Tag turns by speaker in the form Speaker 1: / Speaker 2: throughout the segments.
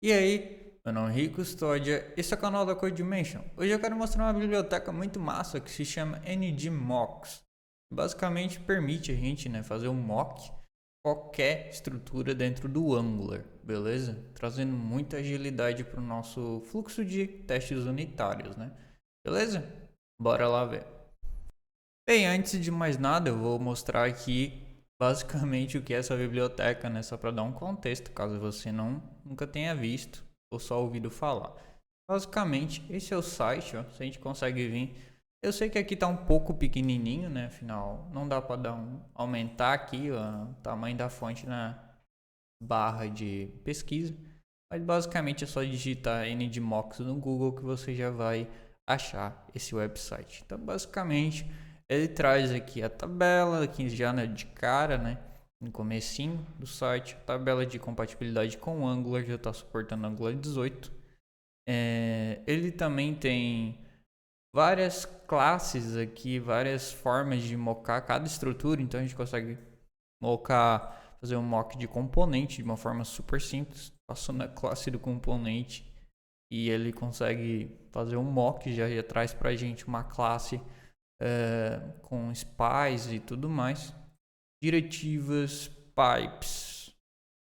Speaker 1: E aí, meu nome é Rico Custódia, esse é o canal da Codimation. Hoje eu quero mostrar uma biblioteca muito massa que se chama NGMocks. Basicamente permite a gente, fazer um mock qualquer estrutura dentro do Angular, beleza? Trazendo muita agilidade para o nosso fluxo de testes unitários, né? Beleza? Bora lá ver. Bem, antes de mais nada, eu vou mostrar aqui basicamente o que é essa biblioteca, né? Só para dar um contexto, caso você nunca tenha visto ou só ouvido falar. Basicamente, esse é o site, ó, se a gente consegue vir. Eu sei que aqui está um pouco pequenininho, né? Afinal, não dá para aumentar aqui ó, o tamanho da fonte na barra de pesquisa. Mas basicamente é só digitar NGMocks no Google que você já vai achar esse website. Então, basicamente, ele traz aqui a tabela, aqui já de cara, né? No comecinho do site, a tabela de compatibilidade com o Angular, já está suportando Angular 18. Ele também tem várias classes aqui, várias formas de mocar cada estrutura, então a gente consegue mocar, fazer um mock de componente de uma forma super simples, passando a classe do componente e ele consegue fazer um mock, já traz pra gente uma classe com spies e tudo mais, diretivas, pipes,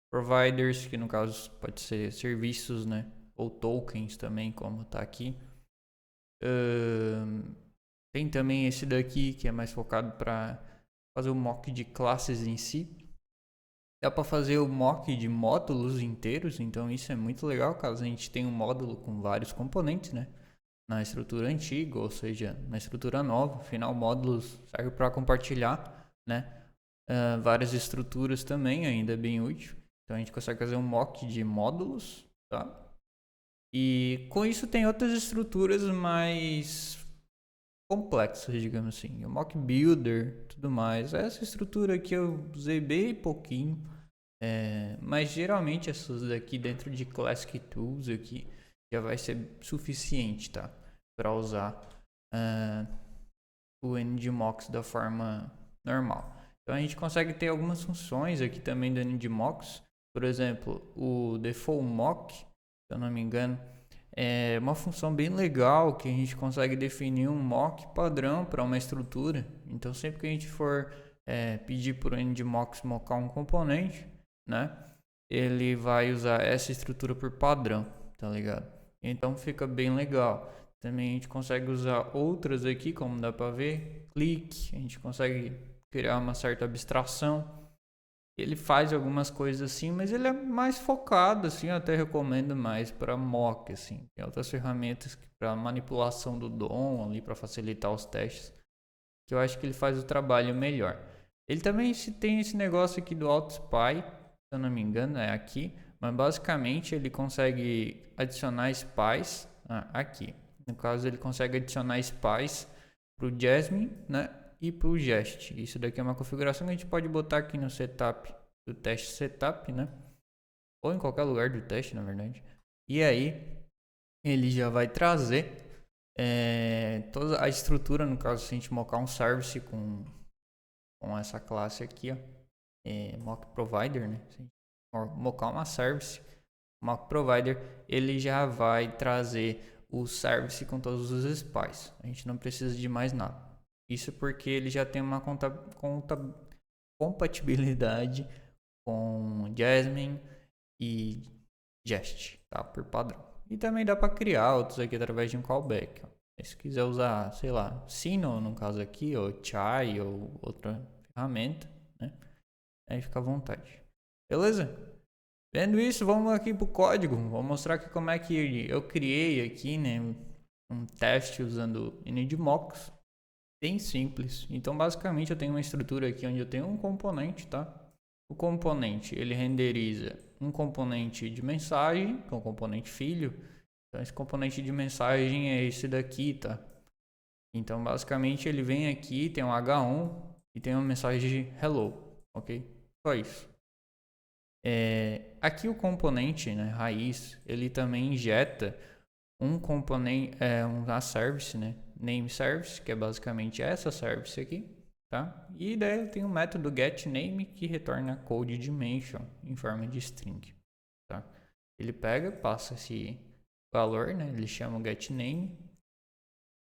Speaker 1: providers, que no caso pode ser serviços, né, ou tokens também, como tá aqui. Tem também esse daqui que é mais focado para fazer o mock de classes em si. Dá para fazer o mock de módulos inteiros, então isso é muito legal caso a gente tenha um módulo com vários componentes, né? Na estrutura antiga, ou seja, na estrutura nova. Afinal, módulos serve para compartilhar, né? Várias estruturas também, ainda é bem útil. Então a gente consegue fazer um mock de módulos, tá? E com isso tem outras estruturas mais complexas, digamos assim. O mock builder, tudo mais. Essa estrutura aqui eu usei bem pouquinho. Mas geralmente essas daqui dentro de Classic Tools aqui já vai ser suficiente, tá? Para usar o NGMocks da forma normal. Então a gente consegue ter algumas funções aqui também do NGMocks. Por exemplo, o Default Mock, se eu não me engano, é uma função bem legal que a gente consegue definir um mock padrão para uma estrutura. Então sempre que a gente for pedir para o NGMocks mocar um componente, né? Ele vai usar essa estrutura por padrão, tá ligado? Então fica bem legal. Também a gente consegue usar outras aqui, como dá para ver, clique, a gente consegue criar uma certa abstração. Ele faz algumas coisas assim, mas ele é mais focado assim, eu até recomendo mais para mock assim. Tem outras ferramentas para manipulação do DOM ali para facilitar os testes, que eu acho que ele faz o trabalho melhor. Ele também tem esse negócio aqui do AutoSpy, se eu não me engano, é aqui, mas basicamente ele consegue adicionar spies aqui. No caso, ele consegue adicionar spies para o Jasmine, né? E para o Jest. Isso daqui é uma configuração que a gente pode botar aqui no setup do teste setup, né? Ou em qualquer lugar do teste, na verdade. E aí ele já vai trazer toda a estrutura, no caso, se a gente mocar um service com essa classe aqui, ó, mock provider, né? Se a gente mocar uma service, mock provider, ele já vai trazer o service com todos os spies. A gente não precisa de mais nada. Isso porque ele já tem uma compatibilidade com Jasmine e Jest, tá? Por padrão. E também dá para criar outros aqui através de um callback. Ó. Se quiser usar, sei lá, Sino no caso aqui, ou Chai, ou outra ferramenta, né? Aí fica à vontade. Beleza? Vendo isso, vamos aqui pro código. Vou mostrar aqui como é que eu criei aqui, né? Um teste usando NGMocks. Bem simples. Então, basicamente, eu tenho uma estrutura aqui onde eu tenho um componente, tá? O componente, ele renderiza um componente de mensagem, que é um componente filho. Então, esse componente de mensagem é esse daqui, tá? Então, basicamente, ele vem aqui, tem um H1 e tem uma mensagem de hello, ok? Só isso. Aqui o componente, né, raiz, ele também injeta um componente, uma service, né, name service, que é basicamente essa service aqui, tá? E daí tem o método getName que retorna code dimension em forma de string, tá? Ele pega, passa esse valor, né? Ele chama o getName.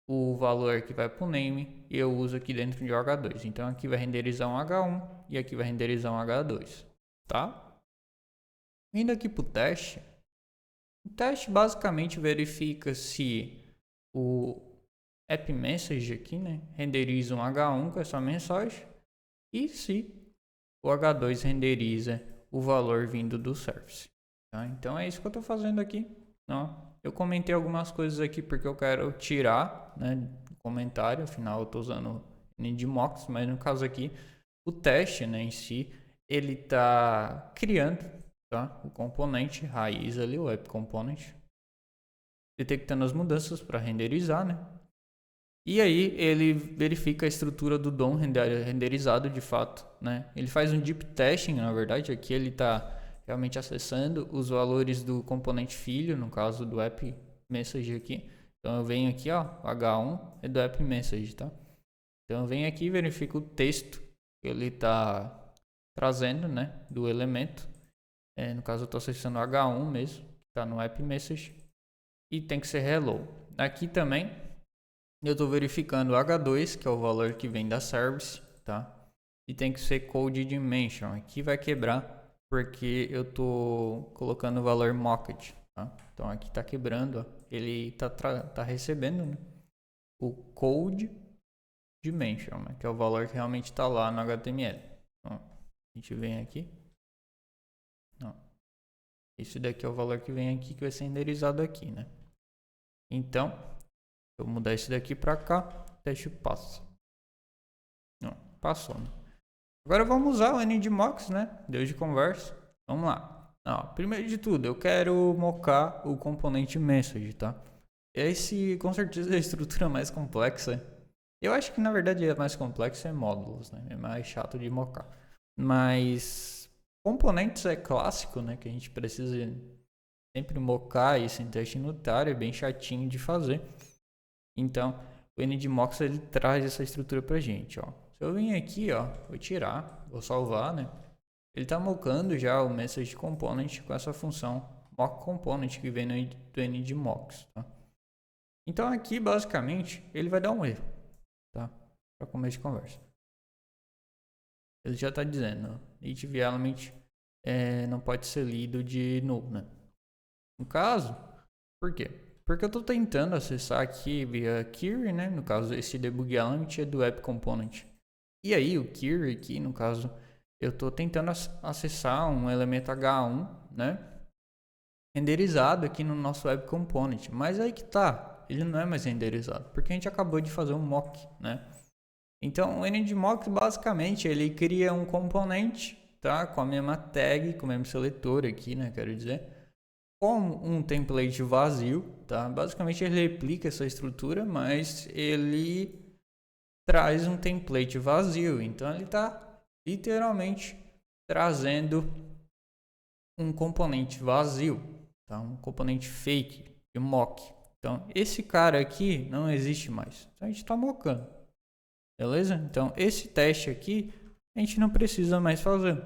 Speaker 1: O valor que vai para o name eu uso aqui dentro de H2. Então aqui vai renderizar um H1 e aqui vai renderizar um H2, tá? Indo aqui para o teste basicamente verifica se o AppMessage aqui, né, renderiza um H1 com essa mensagem e se o H2 renderiza o valor vindo do service. Tá? Então é isso que eu estou fazendo aqui. Ó, eu comentei algumas coisas aqui porque eu quero tirar, né, do comentário, afinal eu estou usando NDMox, mas no caso aqui o teste, né, em si, ele está criando, tá, o componente raiz ali, o App Component, detectando as mudanças para renderizar, né? E aí ele verifica a estrutura do DOM renderizado de fato, né? Ele faz um deep testing, na verdade, aqui ele está realmente acessando os valores do componente filho, no caso do app message aqui. Então eu venho aqui, ó, H1 é do app message, tá? Então eu venho aqui e verifico o texto que ele está trazendo, né, do elemento. No caso eu estou acessando o H1 mesmo, que está no app message, e tem que ser hello. Aqui também eu estou verificando o H2, que é o valor que vem da service, tá? E tem que ser code dimension. Aqui vai quebrar porque eu estou colocando o valor mocked, tá? Então aqui está quebrando, ó. Ele tá recebendo, né, o code dimension, né, que é o valor que realmente está lá no HTML. Então, a gente vem aqui. Ó. Esse daqui é o valor que vem aqui, que vai ser renderizado aqui, né? Então, eu vou mudar esse daqui para cá, teste passa. Não, passou, né? Agora vamos usar o NDMox, né? Deus de conversa. Vamos lá. Primeiro de tudo, eu quero mocar o componente message, tá? Esse com certeza é a estrutura mais complexa. Eu acho que na verdade a mais complexa é módulos, né? É mais chato de mocar. Mas componentes é clássico, né? Que a gente precisa sempre mocar isso em teste unitário, é bem chatinho de fazer. Então, o NDMox ele traz essa estrutura pra gente, ó. Se eu vir aqui, ó, vou tirar, vou salvar, né? Ele tá mocando já o message component com essa função mock component que vem do NDMox, tá? Então aqui, basicamente, ele vai dar um erro, tá? Para começo de conversa. Ele já tá dizendo, native element não pode ser lido de null, né? No caso, por quê? Porque eu estou tentando acessar aqui via query, né? No caso, esse debug element é do app component. E aí, o query aqui, no caso, eu estou tentando acessar um elemento H1, né? Renderizado aqui no nosso web component. Mas aí que tá, ele não é mais renderizado, porque a gente acabou de fazer um mock, né? Então, o NDMox, basicamente, ele cria um componente, tá? Com a mesma tag, com o mesmo seletor aqui, né? Quero dizer, como um template vazio, tá? Basicamente ele replica essa estrutura, mas ele traz um template vazio. Então ele está literalmente trazendo um componente vazio, tá? Um componente fake, de mock. Então esse cara aqui não existe mais. Então a gente está mockando, beleza? Então esse teste aqui a gente não precisa mais fazer,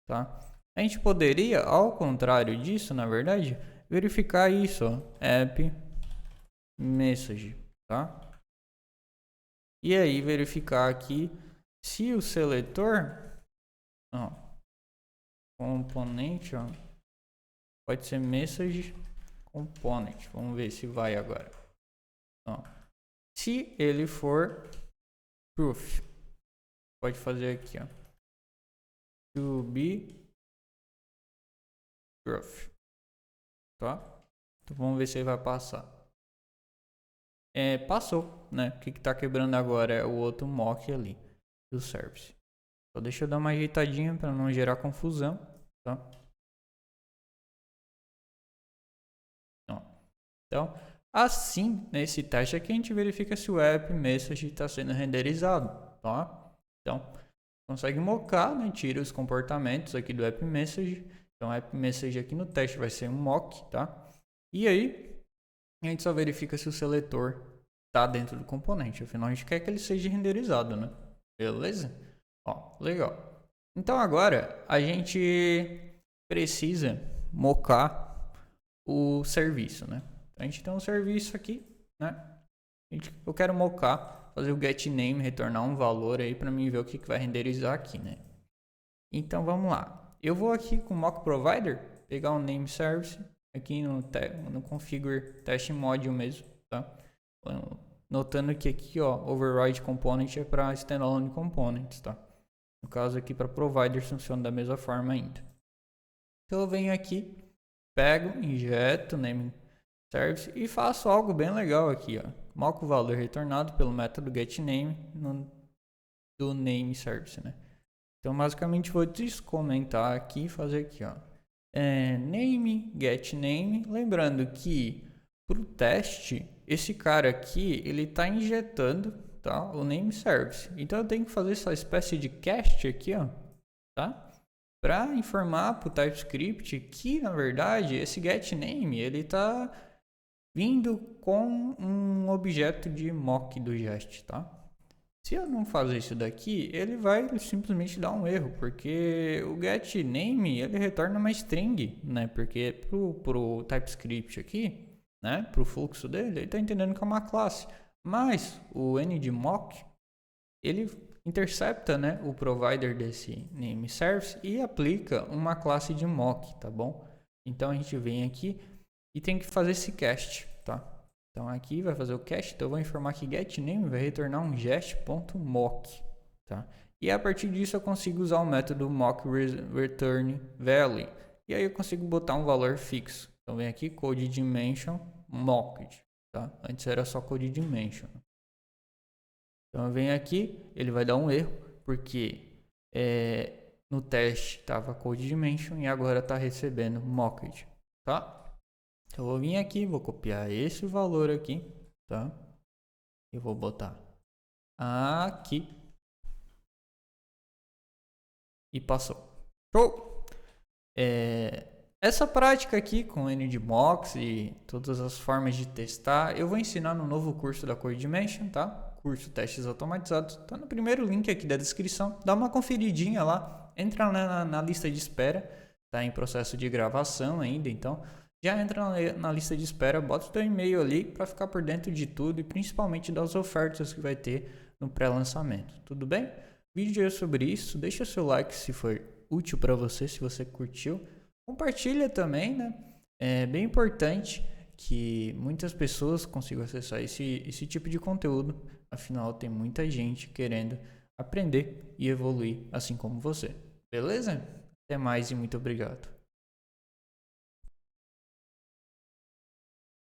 Speaker 1: tá? A gente poderia, ao contrário disso, na verdade, verificar isso, ó, app message, tá? E aí verificar aqui se o seletor, ó, componente, ó, pode ser message component. Vamos ver se vai agora. Ó, se ele for proof, pode fazer aqui, ó, to be proof, tá? Então vamos ver se ele vai passar. Passou, né? O que está quebrando agora é o outro mock ali do service. Só deixa eu dar uma ajeitadinha para não gerar confusão, tá? Então, assim, nesse teste aqui a gente verifica se o app message está sendo renderizado, tá? Então, consegue mocar, né? Tira os comportamentos aqui do app message. Então, app message aqui no teste vai ser um mock, tá? E aí, a gente só verifica se o seletor está dentro do componente. Afinal, a gente quer que ele seja renderizado, né? Beleza? Ó, legal. Então, agora, a gente precisa mocar o serviço, né? Então, a gente tem um serviço aqui, né? Eu quero mocar, fazer o getName, retornar um valor aí para mim ver o que vai renderizar aqui, né? Então vamos lá. Eu vou aqui com o mock provider, pegar o name service aqui no configure test module mesmo, tá? Notando que aqui, ó, override component é para standalone components, tá? No caso aqui para providers funciona da mesma forma ainda. Então eu venho aqui, pego, injeto name service e faço algo bem legal aqui, ó. Moco o valor retornado pelo método getName do name service, né? Então basicamente vou descomentar aqui e fazer aqui, ó. Name, getName, lembrando que para o teste, esse cara aqui, ele está injetando, tá, o name service. Então eu tenho que fazer essa espécie de cast aqui, ó, tá? Para informar para o TypeScript que, na verdade, esse getName, ele está vindo com um objeto de mock do Jest, tá? Se eu não fazer isso daqui, ele vai simplesmente dar um erro, porque o getName, ele retorna uma string, né? Porque pro TypeScript aqui, né, pro fluxo dele, ele está entendendo que é uma classe. Mas o NDMock, ele intercepta, né, o provider desse name service e aplica uma classe de mock, tá bom? Então a gente vem aqui e tem que fazer esse cast, tá? Então aqui vai fazer o cast, então eu vou informar que getName vai retornar um jest.mock, tá? E a partir disso eu consigo usar o método mockReturnValue. E aí eu consigo botar um valor fixo. Então vem aqui CodeDimension mocked, tá? Antes era só CodeDimension. Então eu venho aqui, ele vai dar um erro, porque no teste estava CodeDimension e agora está recebendo mocked, tá? Então eu vou vir aqui, vou copiar esse valor aqui, tá? Eu vou botar aqui. E passou. Show! Essa prática aqui com NDMox e todas as formas de testar, eu vou ensinar no novo curso da CodeDimension, tá? Curso Testes Automatizados. Tá no primeiro link aqui da descrição. Dá uma conferidinha lá. Entra na lista de espera. Tá em processo de gravação ainda, então já entra na lista de espera, bota o teu e-mail ali para ficar por dentro de tudo e principalmente das ofertas que vai ter no pré-lançamento. Tudo bem? Vídeo é sobre isso. Deixa seu like se for útil para você, se você curtiu. Compartilha também, né? É bem importante que muitas pessoas consigam acessar esse tipo de conteúdo. Afinal, tem muita gente querendo aprender e evoluir assim como você. Beleza? Até mais e muito obrigado.